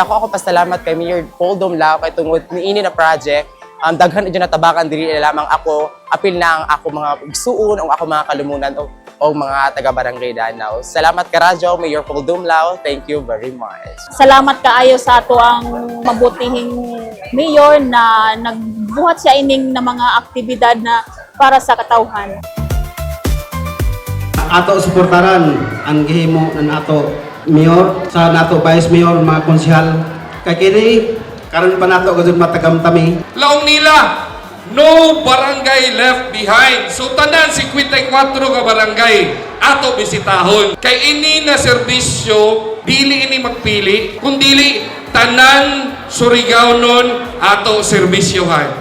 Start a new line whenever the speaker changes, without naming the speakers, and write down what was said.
dako ako pasalamat kay Mayor Paul Dumlao kay tungod niini na project. Daghan idyo natabakan diri lamang ako apil na ang ako mga igsuon o ako mga kalumunan o mga taga-barangay Danao. Salamat ka radyo, Mayor Paul Dumlao. Thank you very much.
Salamat kaayo sa ato ang mabutihing mayor na nagbuhat sa ining na mga aktibidad na para sa katawhan.
Ato suportaran ang gihimo ng ato mayor sa nato vice mayor mga konsyal kay kini karon pa nato gud matagamtami.
Laong nila, no barangay left behind. So tanan 54 ka barangay ato bisitahon. Kay ini na serbisyo dili ini magpili, kun dili tanan Surigao nun ato serbisyohan.